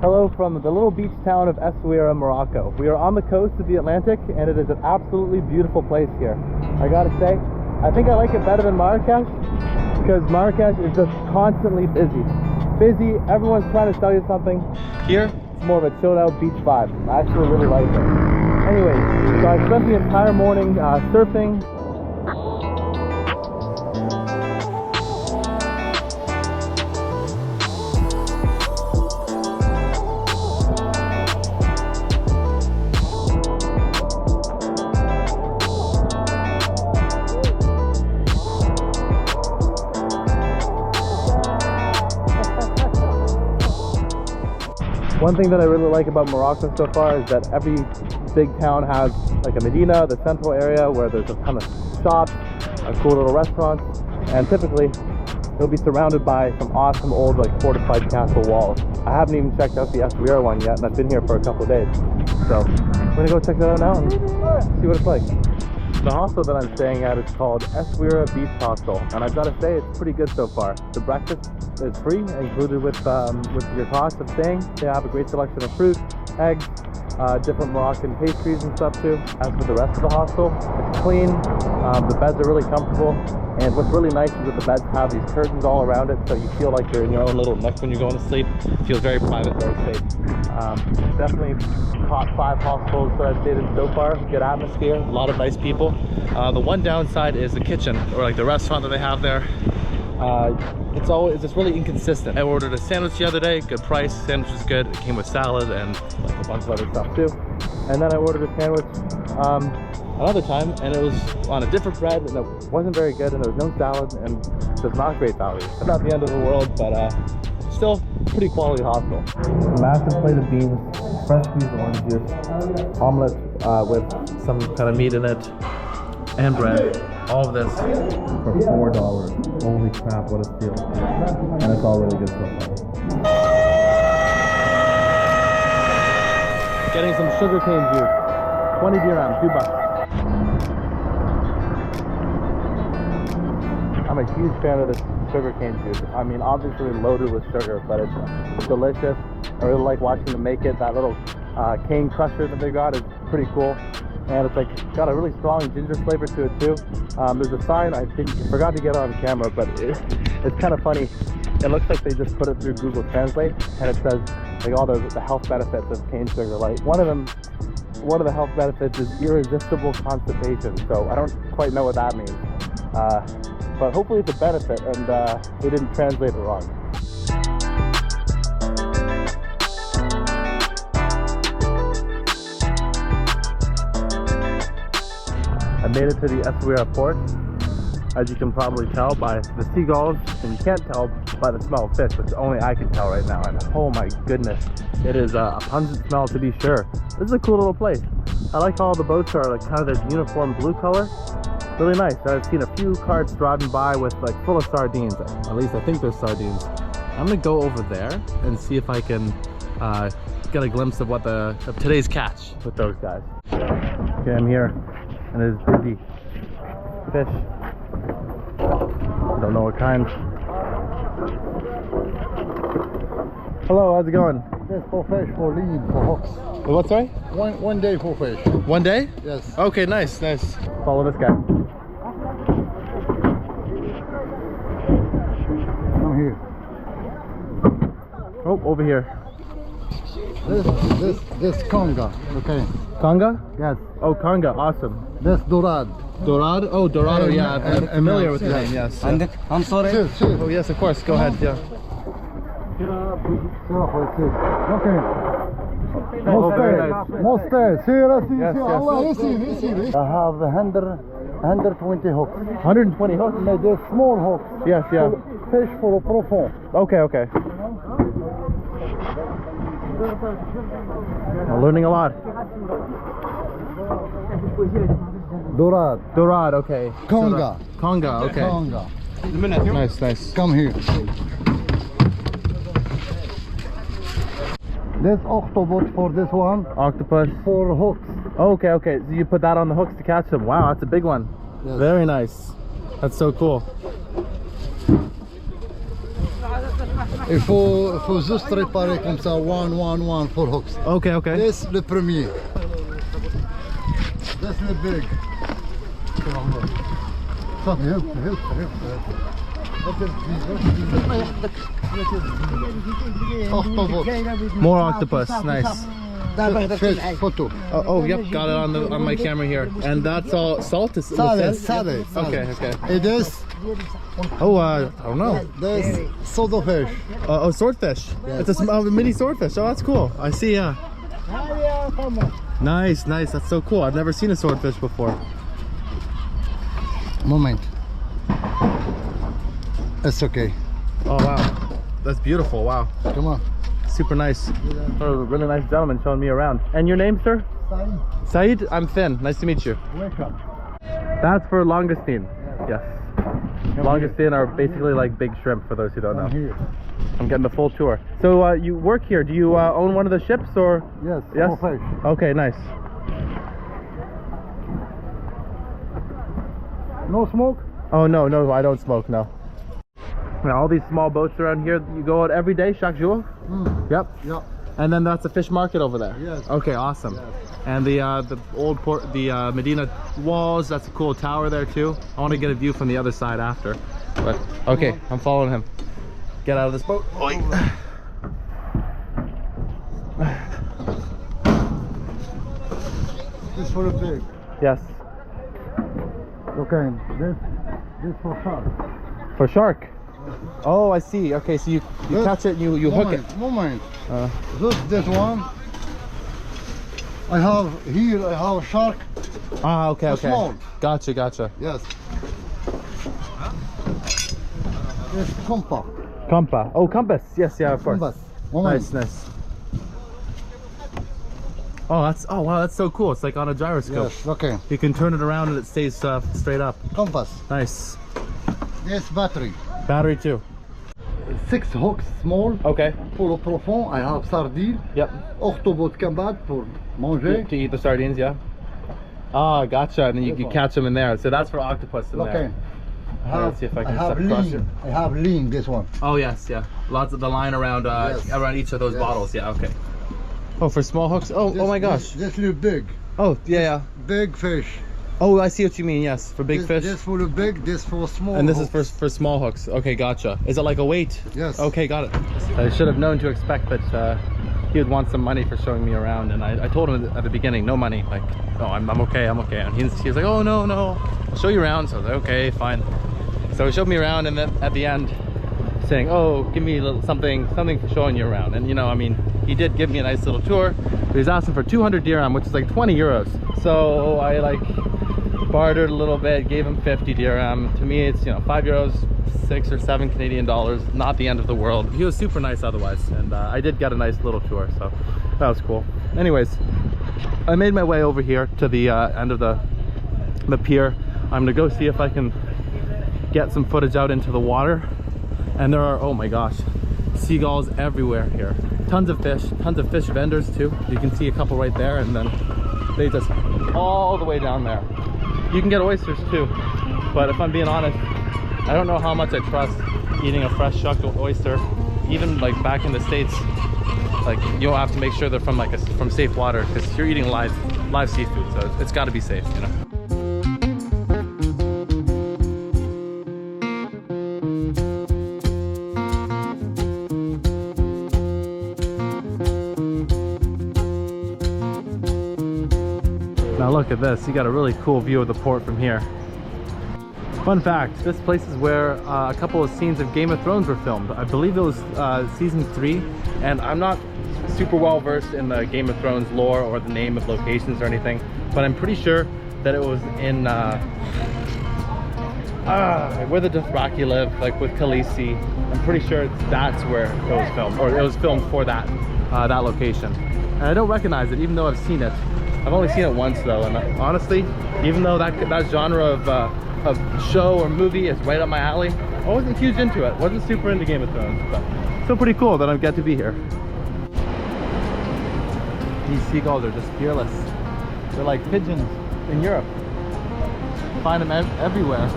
Hello from the little beach town of Essaouira, Morocco. We are on the coast of the Atlantic and it is an absolutely beautiful place here. I gotta say, I think I like it better than Marrakech because Marrakech is just constantly busy. Busy, everyone's trying to sell you something. Here, it's more of a chilled out beach vibe. I actually really like it. Anyway, so I spent the entire morning surfing. One thing that I really like about Morocco so far is that every big town has like a Medina, the central area where there's a ton of shops, cool little restaurants, and typically you'll be surrounded by some awesome old like fortified castle walls. I haven't even checked out the Essaouira one yet and I've been here for a couple of days. So I'm gonna go check that out now and see what it's like. The hostel that I'm staying at is called Essaouira Beach Hostel, and I've got to say it's pretty good so far. The breakfast is free, included with your cost of staying. They have a great selection of fruit, eggs, different Moroccan pastries and stuff too. As for the rest of the hostel, it's clean, the beds are really comfortable, and what's really nice is that the beds have these curtains all around it, so you feel like you're in your own little nook when you're going to sleep. It feels very private, very safe. Definitely top 5 hostels that I've stayed in so far. Good atmosphere, a lot of nice people. The one downside is the kitchen, or like the restaurant that they have there. It's just really inconsistent. I ordered a sandwich the other day, good price, sandwich was good. It came with salad and like a bunch of other stuff too. And then I ordered a sandwich another time, and it was on a different bread, and it wasn't very good, and there was no salad, and just not great value. It's not the end of the world, but still pretty quality hostel. Massive plate of beans, fresh squeezed orange juice, omelet with some kind of meat in it, and bread. All of this for $4. Holy crap, what a steal. And it's all really good so far. Getting some sugarcane juice. 20 dirham, $2. I'm a huge fan of this sugarcane juice. I mean, obviously loaded with sugar, but it's delicious. I really like watching them make it. That little cane crusher that they got is pretty cool. And it's like got a really strong ginger flavor to it too. There's a sign, I think I forgot to get it on camera, but it's kind of funny. It looks like they just put it through Google Translate, and it says like all the health benefits of cane sugar. Like one of the health benefits is irresistible constipation. So I don't quite know what that means, but hopefully it's a benefit, and they didn't translate it wrong. I made it to the Essaouira port, as you can probably tell by the seagulls, and you can't tell by the smell of fish, which only I can tell right now. And oh my goodness, it is a pungent smell to be sure. This is a cool little place. I like how all the boats are like kind of this uniform blue color. Really nice. I've seen a few carts driving by with like full of sardines. At least I think they're sardines. I'm gonna go over there and see if I can get a glimpse of what of today's catch with those guys. Okay, I'm here. And it is busy. Fish. Don't know what kind. Hello, how's it going? Yes, for fish, for lead, for hooks. What's sorry? One day for fish. One day? Yes. Okay, nice, nice. Follow this guy. Come here. Oh, over here. This conga, okay. Conga? Yes. Oh, conga, awesome. This dorad. Dorado? Oh, Dorado, yeah, I'm familiar with the yes. name, yes. And I'm sorry. Oh, yes, of course, go ahead, yeah. Okay. Oh, very nice. Yes. I have 120 hooks. 120 hooks? Made this small hooks. Yes, yeah. Fish for profond. Okay, okay. I'm learning a lot. Dorad. Dorado, okay. Conga. Conga, okay. Conga. Nice, nice. Come here. This octopus for this one. Octopus. For hooks. Oh, okay, okay. So you put that on the hooks to catch them. Wow, that's a big one. Yes. Very nice. That's so cool. faut juste réparer comme ça, one for hooks. Okay, okay. This le premier. That's the big. More octopus, nice. Fish, photo. Oh, yep, got it on my camera here. And that's all salt? Salad. Okay, okay. Et this, Oh, I don't know. this soda fish. Oh, swordfish. It's a mini swordfish. Oh, that's cool. I see, yeah. Nice, nice. That's so cool. I've never seen a swordfish before. Moment. It's okay. Oh, wow. That's beautiful. Wow. Come on. Super nice. Oh, a really nice gentleman showing me around. And your name, sir? Said? I'm Finn. Nice to meet you. Welcome. That's for langoustine. Yes. Langoustine are basically like big shrimp, for those who don't know. Here. I'm getting the full tour. So you work here. Do you own one of the ships or? Yes. Yes. More fish. Okay, nice. No smoke? Oh no, no, I don't smoke. No. Now all these small boats around here. You go out every day, chaque jour. Yep. Yeah. And then that's the fish market over there. Yes. Okay, awesome. Yes. And the old port, the Medina walls. That's a cool tower there too. I want to get a view from the other side after. But okay, I'm following him. Get out of this boat. Oi. This for a pig. Yes. Okay. This for shark. For shark. Oh, I see. Okay, so you catch it, and you hook it. Moment. This one. I have a shark. Ah, okay, okay. Small. Gotcha. Yes. This compass. Compa. Oh, compass. Yes, yeah, of course. Compass. Moment. Nice. Oh, wow, that's so cool. It's like on a gyroscope. Yes. Okay. You can turn it around and it stays straight up. Compass. Nice. This battery. Battery too. 6 hooks small. Okay. For le profond, I have sardine. Yep. Octobot combat pour manger. To eat the sardines, yeah. Ah, gotcha. And then you catch them in there. So that's for octopus in there. Okay. Let's see if I can have step across lean. I have lean, this one. Oh yes, yeah. Lots of the line around Yes. around each of those Yes. bottles. Yeah. Okay. Oh, for small hooks. Oh, oh my gosh. This little big. Oh, yeah. Big fish. Oh, I see what you mean. Yes, for big fish. This for the big, this for small. And this hooks. is for small hooks. Okay, gotcha. Is it like a weight? Yes. Okay, got it. I should have known to expect that he would want some money for showing me around, and I told him at the beginning, no money. Like, oh, I'm okay. And he was like, oh no, I'll show you around. So I was like, okay, fine. So he showed me around, and then at the end, saying, oh, give me a little something for showing you around. And I mean, he did give me a nice little tour. He was asking for 200 dirham, which is like 20 euros. So I like bartered a little bit, gave him 50 dirham. To me, it's 5 euros, 6 or 7 Canadian dollars, not the end of the world. He was super nice otherwise, and I did get a nice little tour, so that was cool. Anyways, I made my way over here to the end of the pier. I'm gonna go see if I can get some footage out into the water. And there are, oh my gosh, seagulls everywhere here. Tons of fish vendors too. You can see a couple right there, and then they just all the way down there. You can get oysters too, but if I'm being honest, I don't know how much I trust eating a fresh shucked oyster. Even like back in the States, like you'll have to make sure they're from from safe water, because you're eating live seafood, so it's got to be safe, Now look at this, you got a really cool view of the port from here. Fun fact, this place is where a couple of scenes of Game of Thrones were filmed. I believe it was season 3, and I'm not super well versed in the Game of Thrones lore or the name of locations or anything, but I'm pretty sure that it was in where the Dothraki live, like with Khaleesi. I'm pretty sure that's where it was filmed, or it was filmed for that location. And I don't recognize it, even though I've seen it. I've only seen it once though, and honestly, even though that genre of show or movie is right up my alley, I wasn't huge into it. Wasn't super into Game of Thrones, but still pretty cool that I get to be here. These seagulls are just fearless. They're like pigeons in Europe. Find them everywhere.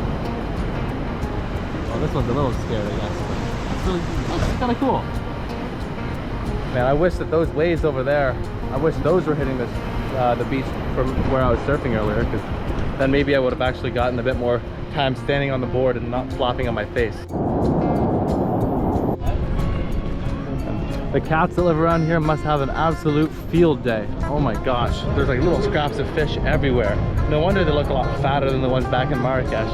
Well, this one's a little scared, I guess. looks kind of cool. Man, I wish that those waves over there, I wish those were hitting this the beach from where I was surfing earlier, because then maybe I would have actually gotten a bit more time standing on the board and not flopping on my face. The cats that live around here must have an absolute field day. Oh my gosh, there's like little scraps of fish everywhere. No wonder they look a lot fatter than the ones back in Marrakech.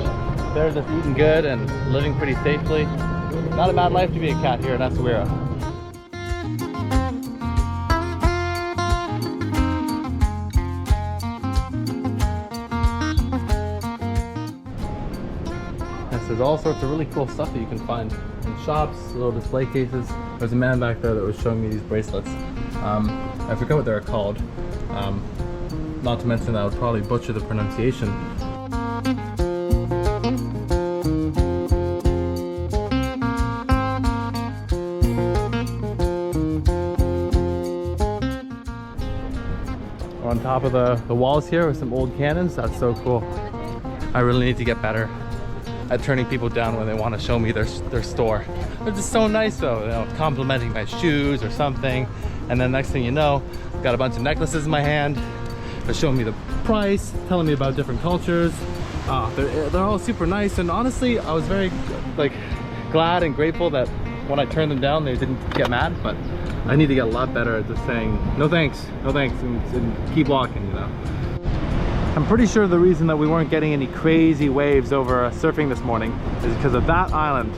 They're just eating good and living pretty safely. Not a bad life to be a cat here in Essaouira. There's all sorts of really cool stuff that you can find in shops, little display cases. There's a man back there that was showing me these bracelets. I forget what they're called. Not to mention I would probably butcher the pronunciation. We're on top of the walls here with some old cannons. That's so cool. I really need to get better at turning people down when they want to show me their store. They're just so nice though, you know, complimenting my shoes or something, and then next thing you know, I've got a bunch of necklaces in my hand. They're showing me the price, telling me about different cultures. They're all super nice, and honestly, I was very glad and grateful that when I turned them down, they didn't get mad. But I need to get a lot better at just saying no thanks, and keep walking, you know. I'm pretty sure the reason that we weren't getting any crazy waves over surfing this morning is because of that island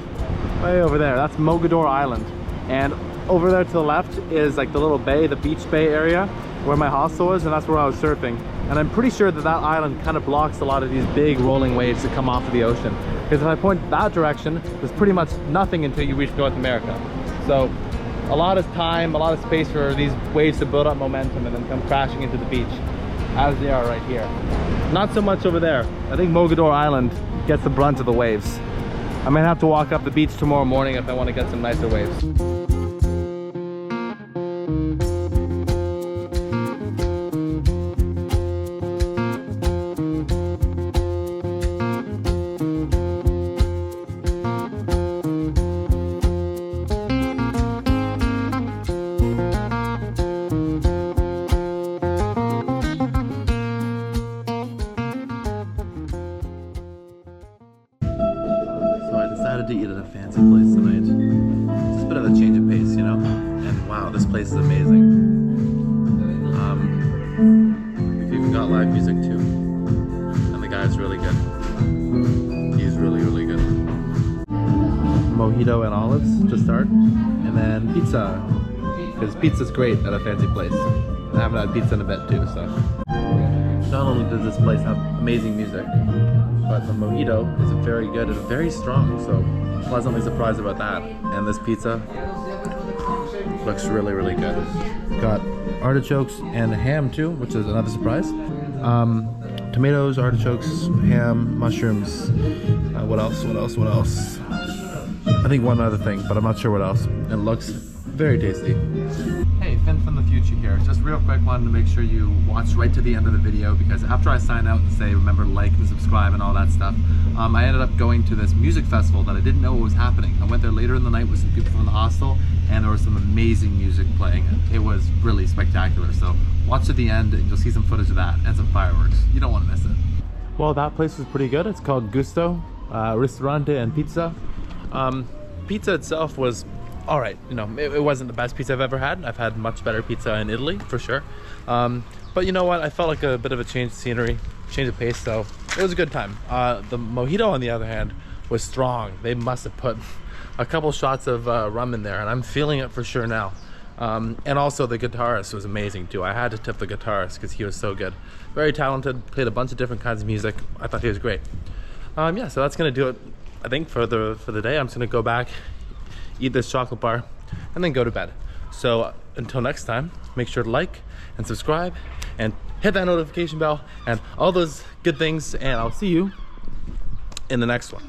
way over there. That's Mogador Island, and over there to the left is like the little bay, the beach bay area where my hostel is, and that's where I was surfing. And I'm pretty sure that that island kind of blocks a lot of these big rolling waves that come off of the ocean, because if I point that direction, there's pretty much nothing until you reach North America. So a lot of time, a lot of space for these waves to build up momentum and then come crashing into the beach, as they are right here. Not so much over there. I think Mogador Island gets the brunt of the waves. I might have to walk up the beach tomorrow morning if I want to get some nicer waves. To eat at a fancy place tonight. Just a bit of a change of pace, you know? And wow, this place is amazing. We've even got live music too. And the guy's really good. He's really, really good. Mojito and olives to start. And then pizza. Because pizza's great at a fancy place. I haven't had pizza in a bit too, so. Not only does this place have amazing music, but the mojito is very good and very strong, so pleasantly surprised about that. And this pizza looks really, really good. Got artichokes and ham too, which is another surprise. Tomatoes, artichokes, ham, mushrooms. What else? I think one other thing, but I'm not sure what else. It looks very tasty. Hey, Finn from the future here. Just real quick, wanted to make sure you watch right to the end of the video, because after I sign out and say remember to like and subscribe and all that stuff, I ended up going to this music festival that I didn't know what was happening. I went there later in the night with some people from the hostel, and there was some amazing music playing. It was really spectacular, so watch to the end and you'll see some footage of that and some fireworks. You don't want to miss it. Well, that place was pretty good. It's called Gusto, Ristorante and Pizza. Pizza itself was all right, you know, it wasn't the best pizza I've ever had. I've had much better pizza in Italy, for sure. But you know what? I felt like a bit of a change of scenery, change of pace, so it was a good time. The mojito, on the other hand, was strong. They must have put a couple shots of rum in there, and I'm feeling it for sure now. And also the guitarist was amazing too. I had to tip the guitarist because he was so good. Very talented, played a bunch of different kinds of music. I thought he was great. Yeah, so that's gonna do it, I think, for the day. I'm just gonna go back, eat this chocolate bar, and then go to bed. So until next time, make sure to like and subscribe and hit that notification bell and all those good things, and I'll see you in the next one.